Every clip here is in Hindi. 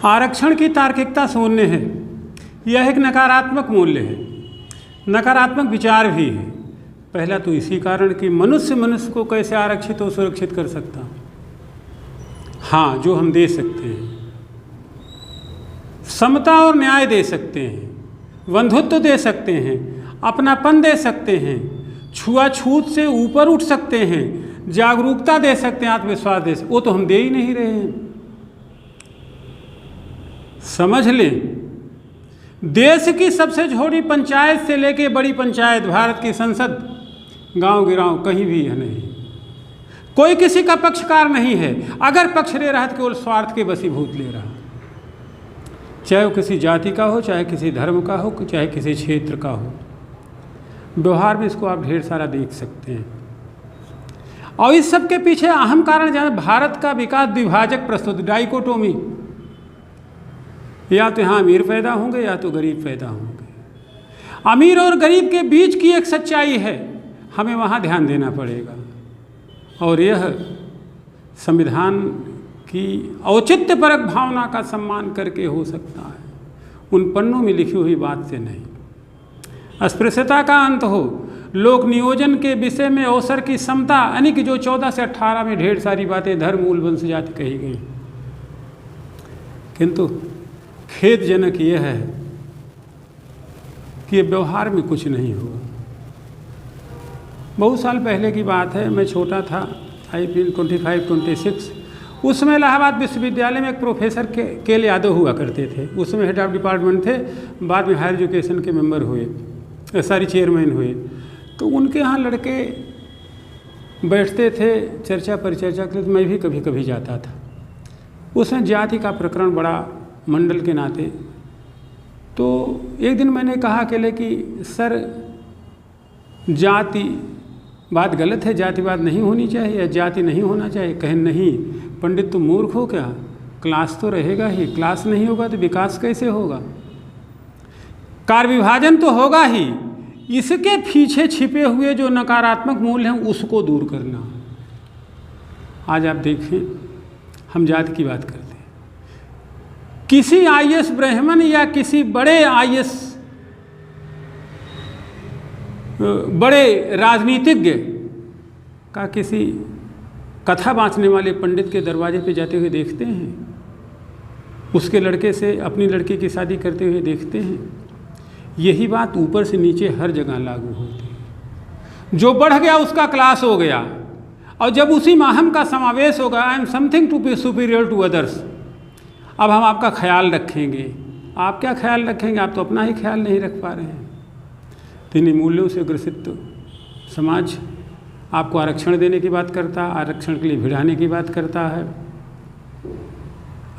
आरक्षण की तार्किकता शून्य है। यह एक नकारात्मक मूल्य है, नकारात्मक विचार भी है। पहला तो इसी कारण कि मनुष्य को कैसे आरक्षित और सुरक्षित कर सकता। हाँ, जो हम दे सकते हैं, समता और न्याय दे सकते हैं, बंधुत्व दे सकते हैं, अपनापन दे सकते हैं, छुआछूत से ऊपर उठ सकते हैं, जागरूकता दे सकते हैं, आत्मविश्वास दे सकते, वो तो हम दे ही नहीं रहे हैं। समझ लें, देश की सबसे छोटी पंचायत से लेके बड़ी पंचायत, भारत की संसद, गांव गिराव कहीं भी यह नहीं, कोई किसी का पक्षकार नहीं है। अगर पक्ष ले रहा है तो केवल स्वार्थ के वशीभूत ले रहा, चाहे वो किसी जाति का हो, चाहे किसी धर्म का हो, चाहे किसी क्षेत्र का हो। व्यवहार में इसको आप ढेर सारा देख सकते हैं। और इस सब के पीछे अहम कारण जाने, भारत का विकास द्विभाजक प्रस्तुत, डाइकोटोमी, या तो यहाँ अमीर पैदा होंगे या तो गरीब पैदा होंगे। अमीर और गरीब के बीच की एक सच्चाई है, हमें वहाँ ध्यान देना पड़ेगा। और यह संविधान की औचित्यपरक भावना का सम्मान करके हो सकता है, उन पन्नों में लिखी हुई बात से नहीं। अस्पृश्यता का अंत हो, लोक नियोजन के विषय में अवसर की समता, यानी कि जो 14 से 18 में ढेर सारी बातें धर्म, मूल, वंश, जाति कही गई। किंतु खेदजनक यह है कि व्यवहार में कुछ नहीं हुआ। बहुत साल पहले की बात है, मैं छोटा था, आई फील 25-26। उस समय इलाहाबाद विश्वविद्यालय में एक प्रोफेसर के यादव हुआ करते थे। उस समय हेड ऑफ डिपार्टमेंट थे, बाद में हायर एजुकेशन के मेंबर हुए, सारी चेयरमैन हुए। तो उनके यहाँ लड़के बैठते थे चर्चा परिचर्चा के लिए, तो मैं भी कभी कभी जाता था। उसमें जाति का प्रकरण बड़ा मंडल के नाते। तो एक दिन मैंने कहा अकेले कि सर, जाति बात गलत है, जातिवाद नहीं होनी चाहिए, जाति नहीं होना चाहिए। कहें नहीं पंडित, तुम मूर्ख हो क्या, क्लास तो रहेगा ही, क्लास नहीं होगा तो विकास कैसे होगा, कार्य विभाजन तो होगा ही। इसके पीछे छिपे हुए जो नकारात्मक मूल्य हैं उसको दूर करना। आज आप देखें, हम जाति की बात करते हैं, किसी आईएएस ब्राह्मण या किसी बड़े आईएएस बड़े राजनीतिज्ञ का किसी कथा बाँचने वाले पंडित के दरवाजे पे जाते हुए देखते हैं, उसके लड़के से अपनी लड़की की शादी करते हुए देखते हैं। यही बात ऊपर से नीचे हर जगह लागू होती है। जो बढ़ गया उसका क्लास हो गया, और जब उसी माहम का समावेश होगा, I am something to be superior to others, अब हम आपका ख्याल रखेंगे। आप क्या ख्याल रखेंगे, आप तो अपना ही ख्याल नहीं रख पा रहे हैं। तो इन मूल्यों से ग्रसित समाज आपको आरक्षण देने की बात करता, आरक्षण के लिए भिड़ाने की बात करता है।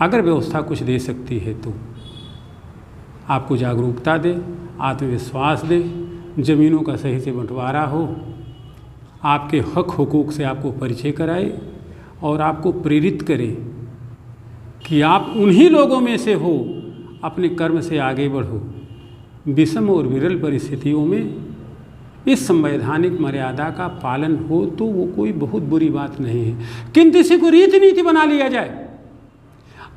अगर व्यवस्था कुछ दे सकती है तो आपको जागरूकता दे, आत्मविश्वास दे, ज़मीनों का सही से बंटवारा हो, आपके हक हुकूक से आपको परिचय कराए और आपको प्रेरित करे कि आप उन्हीं लोगों में से हो, अपने कर्म से आगे बढ़ो। विषम और विरल परिस्थितियों में इस संवैधानिक मर्यादा का पालन हो तो वो कोई बहुत बुरी बात नहीं है, किंतु इसी को रीति नीति बना लिया जाए।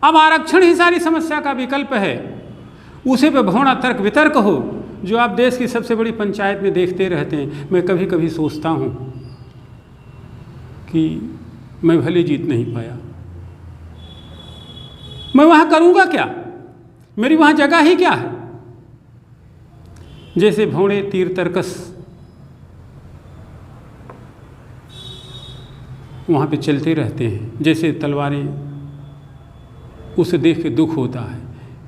अब आरक्षण ही सारी समस्या का विकल्प है, उसे पे भौना तर्क वितर्क हो, जो आप देश की सबसे बड़ी पंचायत में देखते रहते हैं। मैं कभी कभी सोचता हूँ कि मैं भले जीत नहीं पाया, मैं वहाँ करूँगा क्या, मेरी वहाँ जगह ही क्या है। जैसे भौड़े तीर तर्कस वहाँ पे चलते रहते हैं, जैसे तलवारें, उसे देख के दुख होता है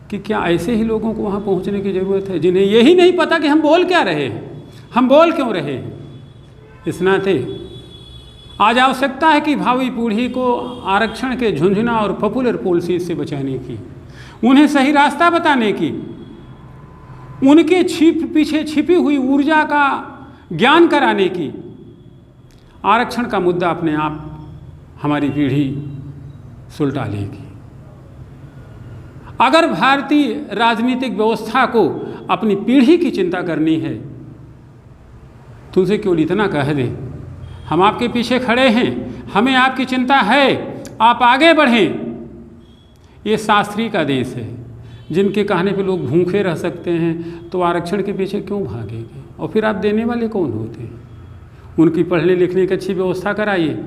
कि क्या ऐसे ही लोगों को वहाँ पहुँचने की ज़रूरत है, जिन्हें यही नहीं पता कि हम बोल क्या रहे हैं, हम बोल क्यों रहे हैं। इस नाते आज आवश्यकता है कि भावी पीढ़ी को आरक्षण के झुंझुना और पॉपुलर पॉलिसी से बचाने की, उन्हें सही रास्ता बताने की, उनके पीछे छिपी हुई ऊर्जा का ज्ञान कराने की। आरक्षण का मुद्दा अपने आप हमारी पीढ़ी सुलटा लेगी। अगर भारतीय राजनीतिक व्यवस्था को अपनी पीढ़ी की चिंता करनी है तो उसे केवल इतना कह दे, हम आपके पीछे खड़े हैं, हमें आपकी चिंता है, आप आगे बढ़ें। ये शास्त्री का देश है। जिनके कहने पे लोग भूखे रह सकते हैं तो आरक्षण के पीछे क्यों भागेंगे? और फिर आप देने वाले कौन होते हैं? उनकी पढ़ने लिखने की अच्छी व्यवस्था कराइए,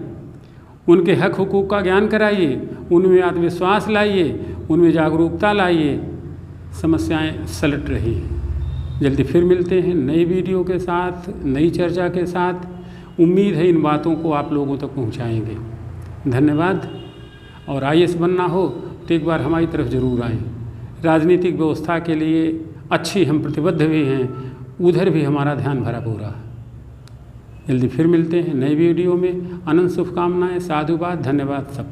उनके हक हुकूक का ज्ञान कराइए, उनमें आत्मविश्वास लाइए, उनमें जागरूकता लाइए। समस्याएं सलट रही हैं। जल्दी फिर मिलते हैं नई वीडियो के साथ, नई चर्चा के साथ। उम्मीद है इन बातों को आप लोगों तक पहुंचाएंगे। धन्यवाद। और IAS बनना हो तो एक बार हमारी तरफ ज़रूर आएँ। राजनीतिक व्यवस्था के लिए अच्छी हम प्रतिबद्ध भी हैं, उधर भी हमारा ध्यान भरा पूरा है। जल्दी फिर मिलते हैं नई वीडियो में। अनंत शुभकामनाएं, साधुवाद, धन्यवाद सब।